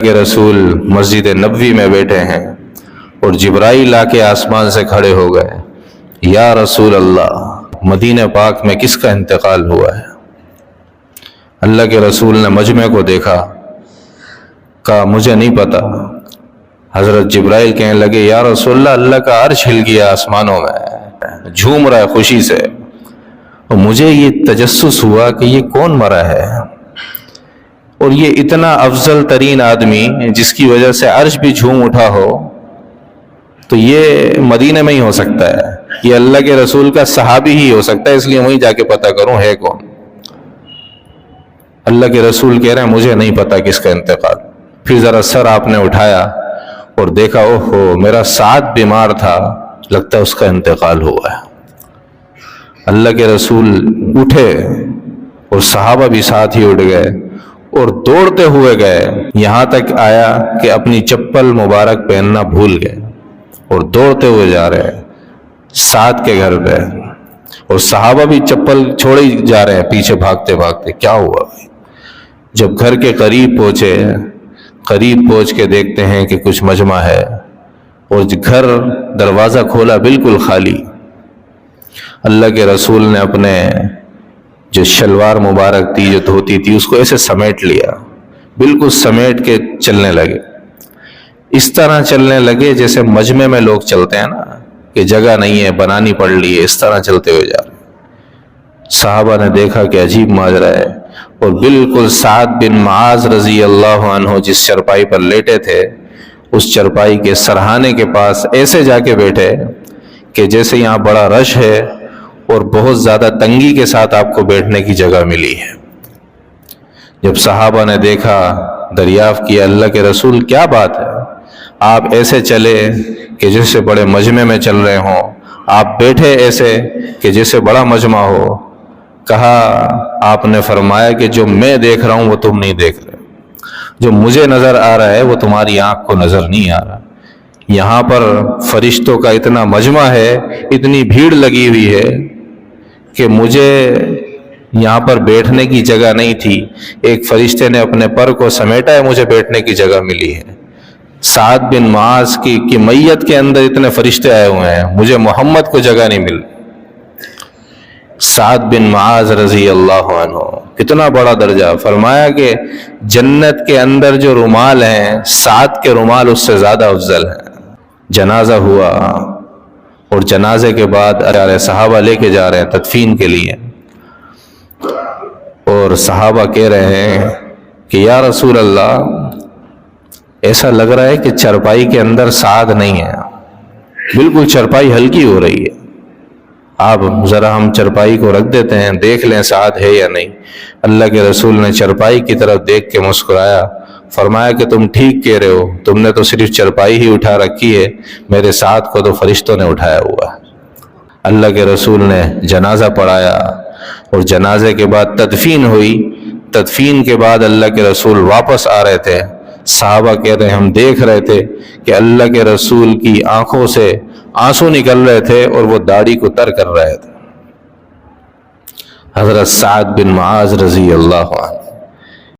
کہ رسول مسجد نبوی میں بیٹھے ہیں اور جبرائیل آ کے آسمان سے کھڑے ہو گئے، یا رسول اللہ مدینہ پاک میں کس کا انتقال ہوا ہے؟ اللہ کے رسول نے مجمع کو دیکھا، کہا مجھے نہیں پتا۔ حضرت جبرائیل کہنے لگے، یا رسول اللہ اللہ کا عرش ہل گیا آسمانوں میں، جھوم رہا ہے خوشی سے، اور مجھے یہ تجسس ہوا کہ یہ کون مرا ہے، اور یہ اتنا افضل ترین آدمی جس کی وجہ سے عرش بھی جھوم اٹھا ہو تو یہ مدینہ میں ہی ہو سکتا ہے، یہ اللہ کے رسول کا صحابی ہی ہو سکتا ہے، اس لیے وہیں جا کے پتہ کروں ہے کون۔ اللہ کے رسول کہہ رہے ہیں مجھے نہیں پتا کس کا انتقال۔ پھر ذرا سر آپ نے اٹھایا اور دیکھا، اوہو میرا ساتھ بیمار تھا، لگتا ہے اس کا انتقال ہوا ہے۔ اللہ کے رسول اٹھے اور صحابہ بھی ساتھ ہی اٹھ گئے اور دوڑتے ہوئے گئے، یہاں تک آیا کہ اپنی چپل مبارک پہننا بھول گئے اور دوڑتے ہوئے جا رہے ہیں سعد کے گھر پہ، اور صحابہ بھی چپل چھوڑے جا رہے ہیں پیچھے بھاگتے بھاگتے۔ کیا ہوا؟ جب گھر کے قریب پہنچے، قریب پہنچ کے دیکھتے ہیں کہ کچھ مجمع ہے، اور گھر دروازہ کھولا بالکل خالی۔ اللہ کے رسول نے اپنے جو شلوار مبارک تھی، جو دھوتی تھی، اس کو ایسے سمیٹ لیا، بالکل سمیٹ کے چلنے لگے۔ اس طرح چلنے لگے جیسے مجمع میں لوگ چلتے ہیں نا، کہ جگہ نہیں ہے بنانی پڑ لی ہے، اس طرح چلتے ہوئے جا رہے۔ صحابہ نے دیکھا کہ عجیب ماجرا ہے، اور بالکل سعد بن معاذ رضی اللہ عنہ جس چرپائی پر لیٹے تھے، اس چرپائی کے سرہانے کے پاس ایسے جا کے بیٹھے کہ جیسے یہاں بڑا رش ہے اور بہت زیادہ تنگی کے ساتھ آپ کو بیٹھنے کی جگہ ملی ہے۔ جب صحابہ نے دیکھا، دریافت کیا، اللہ کے رسول کیا بات ہے؟ آپ ایسے چلے کہ جیسے بڑے مجمع میں چل رہے ہوں، آپ بیٹھے ایسے کہ جیسے بڑا مجمع ہو۔ کہا، آپ نے فرمایا کہ جو میں دیکھ رہا ہوں وہ تم نہیں دیکھ رہے، جو مجھے نظر آ رہا ہے وہ تمہاری آنکھ کو نظر نہیں آ رہا۔ یہاں پر فرشتوں کا اتنا مجمع ہے، اتنی بھیڑ لگی ہوئی ہے کہ مجھے یہاں پر بیٹھنے کی جگہ نہیں تھی، ایک فرشتے نے اپنے پر کو سمیٹا ہے، مجھے بیٹھنے کی جگہ ملی ہے۔ سعد بن معاذ کی میت کے اندر اتنے فرشتے آئے ہوئے ہیں، مجھے محمد کو جگہ نہیں مل۔ سعد بن معاذ رضی اللہ عنہ، کتنا بڑا درجہ! فرمایا کہ جنت کے اندر جو رومال ہیں، سعد کے رومال اس سے زیادہ افضل ہیں۔ جنازہ ہوا، اور جنازے کے بعد صحابہ لے کے جا رہے ہیں تدفین کے لیے، اور صحابہ کہہ رہے ہیں کہ یا رسول اللہ ایسا لگ رہا ہے کہ چرپائی کے اندر سعد نہیں ہے، بالکل چرپائی ہلکی ہو رہی ہے، آپ ذرا ہم چرپائی کو رکھ دیتے ہیں، دیکھ لیں سعد ہے یا نہیں۔ اللہ کے رسول نے چرپائی کی طرف دیکھ کے مسکرایا، فرمایا کہ تم ٹھیک کہہ رہے ہو، تم نے تو صرف چرپائی ہی اٹھا رکھی ہے، میرے سعد کو تو فرشتوں نے اٹھایا ہوا ہے۔ اللہ کے رسول نے جنازہ پڑھایا، اور جنازے کے بعد تدفین ہوئی۔ تدفین کے بعد اللہ کے رسول واپس آ رہے تھے، صحابہ کہہ رہے ہیں ہم دیکھ رہے تھے کہ اللہ کے رسول کی آنکھوں سے آنسو نکل رہے تھے اور وہ داڑھی کو تر کر رہے تھے۔ حضرت سعد بن معاذ رضی اللہ عنہ